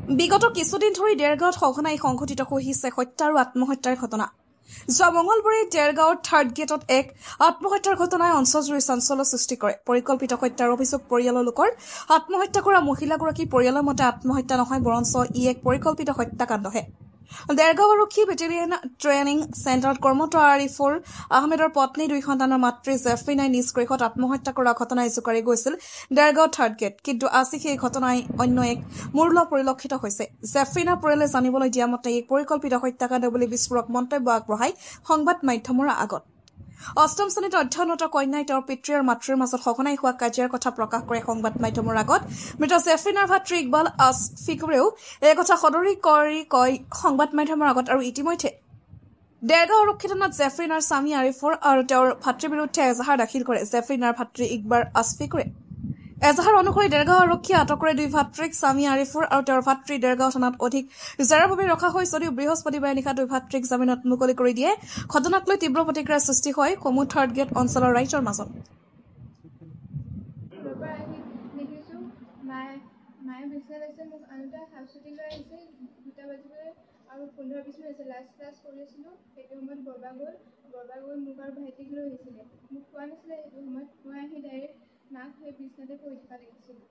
বিগত কিছুদিন ধৰি দেৰগাঁৱত সঘনাই সংঘটিত হৈ আহিছে হত্যা আৰু আত্মহত্যাৰ ঘটনা। যোৱা মঙলবাৰে দেৰগাঁৱৰ থাৰ্ড গেটত এক আত্মহত্যাৰ ঘটনাই অঞ্চলজুৰি চাঞ্চল্য সৃষ্টি কৰে। পৰিকল্পিত হত্যাৰ অভিযোগ পৰিয়ালৰ লোকৰ। আত্মহত্যা কৰা মহিলাগৰাকী পৰিয়ালৰ মতে আত্মহত্যা নহয়, বৰঞ্চ ই এক পৰিকল্পিত হত্যাকাণ্ডহে। দেৰগাঁও আৰক্ষী বেটেলিয়ন ট্ৰেইনিং চেণ্টাৰত কৰ্মৰত আৰিফুৰ আহমেদৰ পত্নী 2 সন্তানৰ মাতৃ জেফ্ৰিনাই নিজ গৃহত আত্মহত্যা কৰা ঘটনাই জোকাৰি গৈছিল দেৰগাঁও থাৰ্ড গেট। কিন্তু আজি সেই ঘটনাই অন্য এক মূল্য পৰিলক্ষিত হৈছে। জেফ্ৰিনাৰ পৰিয়ালে জানিবলৈ দিয়া মতে এক পৰিকল্পিত হত্যাকাণ্ড বুলি বিস্ফোৰক মন্তব্য আগবঢ়াই সংবাদ মাধ্যমৰ আগত। অষ্টম শ্ৰেণীত অধ্যয়নৰত কন্যাই তেওঁৰ পিতৃ আৰু মাতৃৰ মাজত সঘনাই হোৱা কাজিয়াৰ কথা প্ৰকাশ কৰে সংবাদ মাধ্যমৰ আগত। মৃত জেফ্ৰিনাৰ ভাতৃ ইকবাল আছফিকুৰেও এই কথা সদৰি কৰি কয় সংবাদ মাধ্যমৰ আগত। আৰু ইতিমধ্যে দেৰগাঁও আৰক্ষী থানাত জেফ্ৰিনাৰ স্বামী আৰিফুৰ আৰু তেওঁৰ ভাতৃৰ বিৰুদ্ধে এজাহাৰ দাখিল কৰে জেফ্ৰিনাৰ ভাতৃ ইকবাল আছফিকুৰে। এজাহাৰ অনুসৰি দেৰগাঁও আৰক্ষীয়ে আটক কৰে 2 ভাতৃক স্বামী আৰিফুৰ আৰু তেওঁৰ ভাতৃ দেৰগাঁও থানাত অধিক জেৰাৰ বাবে ৰখা হয় যদিও বৃহস্পতিবাৰে নিশা 2 ভাতৃক জামিনত মুকলি কৰি দিয়ে। ঘটনাক লৈ তীব্ৰ প্ৰতিক্ৰিয়াৰ সৃষ্টি হয় কমু থাৰ্ড গেট অঞ্চলৰ ৰাইজৰ মাজত। মায়ে বিচনাত আছে, মোক আনোতে হাফ ছুটি লৈ আহিছে 2টা বাজিবলৈ আৰু 15-20 মিনিট আছে। লাষ্ট ক্লাছ কৰি আছিলোঁ, সেইটো সময়ত বৰবা গৈ মোক আৰু ভাইটিক লৈ আহিছিলে। মোক খোৱা নাছিলে সেইটো সময়ত। মই আহি ডাইৰেক্ট মাক সেই বিচনাতে পৰি থকা দেখিছিলোঁ।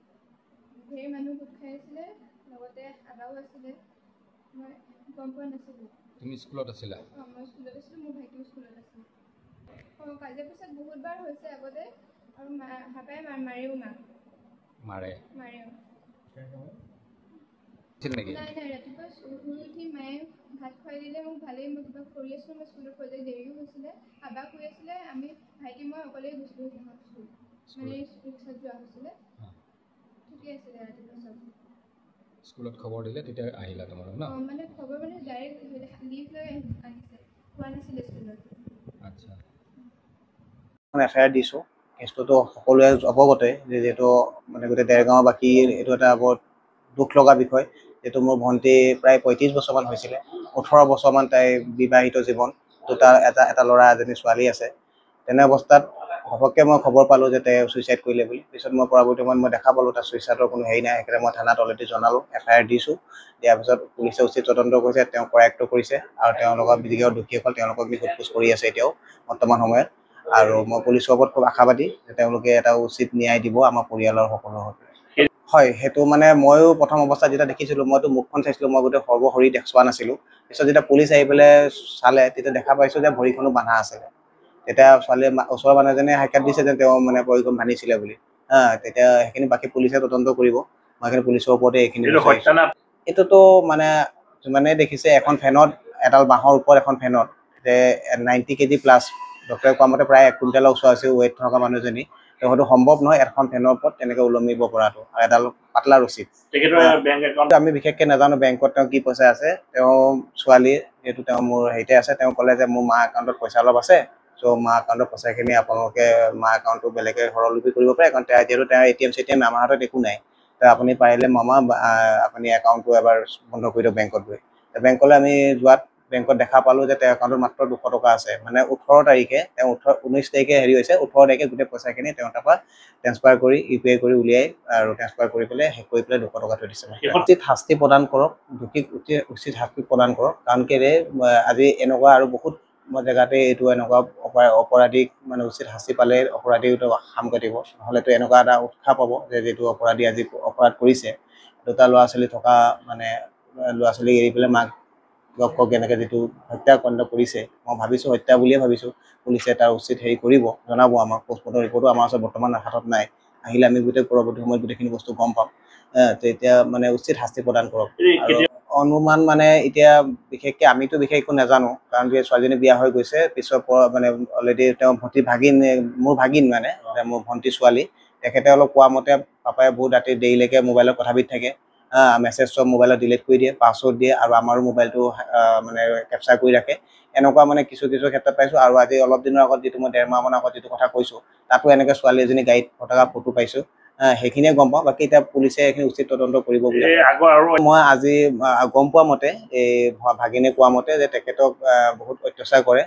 ধেৰ মানুহ গোট খাই আছিলে, লগতে আবাও আছিলে। মই গম পোৱা নাছিলোঁ। তুমি স্কুলত আছিলা? মই স্কুলত আছিলোঁ, মোৰ ভাইটিও স্কুলত আছিলে। কাজিয়া পেচাল বহুতবাৰ হৈছে আগতে, আৰু হাপাই মাৰেও মাক। মাৰেও নাই, ৰাতিপুৱা শুই উঠি মায়ে ভাত খুৱাই দিলে মোক ভালেই। মই কিবা কৰি আছিলোঁ, মই স্কুলত প্ৰজেক্ট দেৰিও হৈছিলে। আবা শুই আছিলে, আমি ভাইটি মই অকলেই গৈছিলোঁ সিহঁত স্কুল, মানে ৰিক্সাত যোৱা হৈছিলে। ঠিকে আছিলে ৰাতিপুৱা চব। স্কুলত খবৰ দিলে তেতিয়া আহিলা তোমালোক ন? মানে খবৰ মানে ডাইৰেক্ট লিভ লৈ আনিছে, খোৱা নাছিলে স্কুলত। আচ্ছা, এফআইআৰ দিছোঁ। কেছটোতো সকলোৱে অৱগতে, যিহেতু মানে গোটেই দেৰগাঁওবাসীৰ এইটো এটা বৰ দুখ লগা বিষয়। যিহেতু মোৰ ভণ্টি প্ৰায় 35 বছৰমান হৈছিলে, 18 বছৰমান তাই বিবাহিত জীৱন, এটা ল'ৰা এজনী ছোৱালী আছে। তেনে অৱস্থাত ঘপককৈ মই খবৰ পালোঁ যে তাই ছুইচাইড কৰিলে বুলি। পিছত মই পৰৱৰ্তী সময়ত মই দেখা পালোঁ তাৰ ছুইচাইডৰ কোনো হেৰি নাই। সেইকাৰণে মই থানাত অলৰেডি জনালোঁ, এফআইআৰ দিছোঁ। দিয়াৰ পিছত পুলিচে উচিত তদন্ত কৰিছে, তেওঁ কৰায়ত্ব কৰিছে আৰু তেওঁলোকৰ যিকেইটা দোষীসকল তেওঁলোকক সোধ-পোছ কৰি আছে এতিয়াও বৰ্তমান সময়ত। আৰু মই পুলিচৰ ওপৰত খুব আশাবাদী যে তেওঁলোকে এটা উচিত ন্যায় দিব আমাৰ পৰিয়ালৰ সকলৰ সৈতে। হয়, সেইটো মানে ময়ো প্ৰথম অৱস্থাত যেতিয়া দেখিছিলোঁ, মইতো মুখখন চাইছিলোঁ, মই গোটেই সৰ্বশৰীৰ চোৱা নাছিলোঁ। পিছত যেতিয়া পুলিচ আহি পেলাই চালে, তেতিয়া দেখা পাইছোঁ যে ভৰিখনো বান্ধা আছিলে। তেতিয়া ছোৱালীয়ে ওচৰৰ মানুহ এজনে সাক্ষাৎ দিছে যে তেওঁ মানে ভৰিখন ভাঙিছিলে বুলি। তেতিয়া সেইখিনি বাকী পুলিচে তদন্ত কৰিব। মই সেইখিনি পুলিচৰ ওপৰতে এইখিনি এইটোতো মানে যিমানে দেখিছে, এখন ফেনত এডাল বাঁহৰ ওপৰত এখন ফেনত যে 90 কেজি প্লাছ, ডক্টৰে কোৱা মতে প্ৰায় 1 কুইণ্টেলৰ ওচৰা-ওচৰি ৱেইট থকা মানুহজনী, তেওঁ হয়তো সম্ভৱ নহয় এখন ফেনৰ ওপৰত তেনেকৈ ওলমিব পৰাটো, আৰু এডাল পাতলা ৰছী। আমি বিশেষকৈ নাজানো বেংকত তেওঁ কি পইচা আছে। তেওঁ ছোৱালী যিহেতু তেওঁ মোৰ হেৰিতে আছে, তেওঁ ক'লে যে মোৰ মা একাউণ্টত পইচা অলপ আছে, চ' মা একাউণ্টৰ পইচাখিনি আপোনালোকে মা একাউণ্টটো বেলেগে সৰলৰূপী কৰিব পাৰে, কাৰণ যিহেতু তেওঁৰ ATM আমাৰ হাতত একো নাই। তো আপুনি পাৰিলে মামা আপুনি একাউণ্টটো এবাৰ বন্ধ কৰি দিয়ক বেংকত গৈ। বেংকলৈ আমি যোৱাত বেংকত দেখা পালোঁ যে তেওঁৰ একাউণ্টত মাত্ৰ 200 টকা আছে। মানে 18 তাৰিখে তেওঁ 19 তাৰিখে হেৰি হৈছে, 18 তাৰিখে গোটেই পইচাখিনি তেওঁ তাৰপৰা ট্ৰেন্সফাৰ কৰি UPI কৰি উলিয়াই আৰু ট্ৰেন্সফাৰ কৰি পেলাই শেষ কৰি পেলাই 200 টকা থৈ দিছে। উচিত শাস্তি প্ৰদান কৰক, দোষীক উচিত শাস্তি প্ৰদান কৰক, কাৰণ কেলে আজি এনেকুৱা আৰু বহুত জেগাতে এইটো এনেকুৱা অপৰাধীক মানে উচিত শাস্তি পালে অপৰাধীটো সাম কাটিব, নহ'লেতো এনেকুৱা এটা উৎসাহ পাব যে যিটো অপৰাধী আজি অপৰাধ কৰিছে, 2টা ল'ৰা-ছোৱালী থকা মানে ল'ৰা-ছোৱালীক এৰি পেলাই মাক এনেকৈ যিটো হত্যাকাণ্ড কৰিছে, মই ভাবিছোঁ হত্যা বুলিয়ে ভাবিছোঁ। পুলিচে তাৰ উচিত হেৰি কৰিব, জনাব আমাক। পোষ্টমৰ্টম ৰিপৰ্টো আমাৰ ওচৰত বৰ্তমান হাতত নাই, আহিলে আমি গোটেই পৰৱৰ্তী সময়ত গোটেইখিনি বস্তু গম পাম। তেতিয়া মানে উচিত শাস্তি প্ৰদান কৰক। আৰু অনুমান মানে এতিয়া বিশেষকৈ আমিতো বিশেষ একো নাজানো, কাৰণ ছোৱালীজনী বিয়া হৈ গৈছে, পিছৰ মানে অলৰেডি তেওঁ মোৰ ভাগিন মানে মোৰ ভণ্টি ছোৱালী, তেখেতে অলপ কোৱা মতে পাপাই বহুত ৰাতি দেৰিলৈকে মোবাইলত কথা পাতি থাকে, মেছেজ চব মোবাইলত ডিলিট কৰি দিয়ে, পাছৱৰ্ড দিয়ে, আৰু আমাৰো মোবাইলটো মানে কেপচাৰ কৰি ৰাখে। এনেকুৱা মানে কিছু ক্ষেত্ৰত পাইছোঁ। আৰু আজি অলপ দিনৰ আগত যিটো মই 1.5 মাহমান আগত যিটো কথা কৈছোঁ, তাতো এনেকৈ ছোৱালী এজনী গাড়ীত থকা ফটো পাইছোঁ। সেইখিনিয়ে গম পাওঁ। বাকী এতিয়া পুলিচে এইখিনি উচিত তদন্ত কৰিব বুলি মই আজি গম পোৱা মতে এই ভাগিনে কোৱা মতে যে তেখেতক বহুত অত্যাচাৰ কৰে,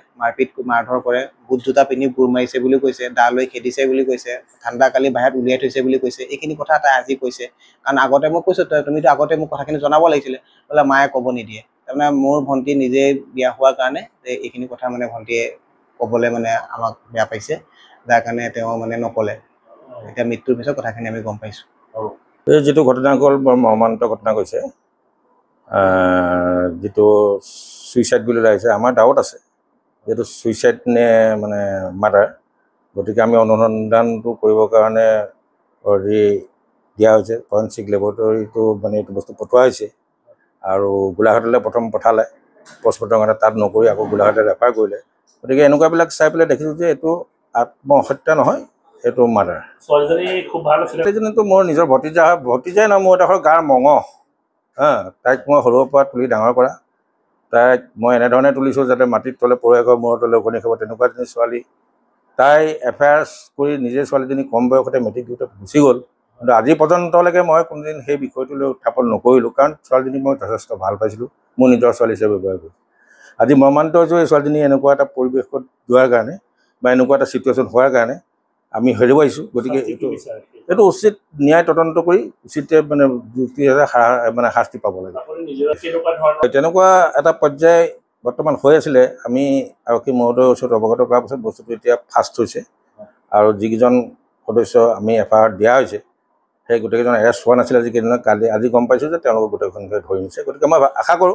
মাৰধৰ কৰে, বুট জোতা পিন্ধি বুৰ মাৰিছে বুলি কৈছে, দা লৈ খেদিছে বুলি কৈছে, ঠাণ্ডা কালি বাহিৰত উলিয়াই থৈছে বুলি কৈছে। এইখিনি কথা তাই আজি কৈছে। কাৰণ আগতে মই কৈছোঁ তুমিতো আগতে মোক কথাখিনি জনাব লাগিছিলে, বোলে মায়ে ক'ব নিদিয়ে। তাৰমানে মোৰ ভণ্টি নিজে বিয়া হোৱাৰ কাৰণে এইখিনি কথা মানে ভণ্টিয়ে ক'বলৈ মানে আমাক বেয়া পাইছে, যাৰ কাৰণে তেওঁ মানে নক'লে। এতিয়া মৃত্যুৰ পিছত কথাখিনি আমি গম পাইছোঁ। এই যিটো ঘটনা হ'ল বৰ মৰ্মান্তৰ ঘটনা কৈছে, যিটো ছুইচাইড বুলি ওলাইছে, আমাৰ ডাউট আছে যিটো ছুইচাইড নে মানে মাৰ্ডাৰ। গতিকে আমি অনুসন্ধানটো কৰিবৰ কাৰণে দিয়া হৈছে, ফৰেনচিক লেবৰেটৰীটো মানে এইটো বস্তু পঠোৱা হৈছে আৰু গোলাঘাটলৈ প্ৰথম পঠালে পষ্টমৰ্টেমৰ কাৰণে, তাত নকৰি আকৌ গোলাঘাটলৈ ৰেফাৰ কৰিলে। গতিকে এনেকুৱাবিলাক চাই পেলাই দেখিছোঁ যে এইটো আত্মহত্যা নহয়, এইটো মাৰ্ডাৰ। ছোৱালীজনী খুব ভাল আছিলে। ছোৱালীজনীতো মোৰ নিজৰ ভতিজাই নহয়, মোৰ এডোখৰ গাৰ মঙহ। তাইক মই সৰুৰ পৰা তুলি ডাঙৰ কৰা। তাইক মই এনেধৰণে তুলিছোঁ যাতে মাটিত তলে পৰে ঘৰ মূৰৰ তলে উকনি খাব, তেনেকুৱা এজনী ছোৱালী। তাই এফআইআৰ কৰি নিজে ছোৱালীজনী কম বয়সতে মেট্ৰিক দিওঁতে গুচি গ'ল। কিন্তু আজি পৰ্যন্তলৈকে মই কোনোদিন সেই বিষয়টো লৈ উত্থাপন নকৰিলোঁ, কাৰণ ছোৱালীজনীক মই যথেষ্ট ভাল পাইছিলোঁ, মোৰ নিজৰ ছোৱালী হিচাপে ব্যৱহাৰ কৰিছোঁ। আজি মৰ্মান্তৰ হৈছোঁ এই ছোৱালীজনী এনেকুৱা এটা পৰিৱেশত যোৱাৰ কাৰণে বা এনেকুৱা এটা ছিটুৱেশ্যন হোৱাৰ কাৰণে আমি হেৰুৱাইছোঁ। গতিকে এইটো উচিত ন্যায় তদন্ত কৰি উচিত মানে শাস্তি পাব লাগে। তেনেকুৱা এটা পৰ্যায় বৰ্তমান হৈ আছিলে। আমি আৰক্ষী মহোদয়ৰ ওচৰত অৱগত কৰাৰ পাছত বস্তুটো এতিয়া ফাষ্ট হৈছে আৰু যিকেইজন সদস্য আমি এফআইআৰ দিয়া হৈছে সেই গোটেইকেইজন এৰেষ্ট হোৱা নাছিলে আজি কেইদিনত, আজি গম পাইছোঁ যে তেওঁলোকক গোটেইখনকে ধৰি নিছে। গতিকে মই আশা কৰোঁ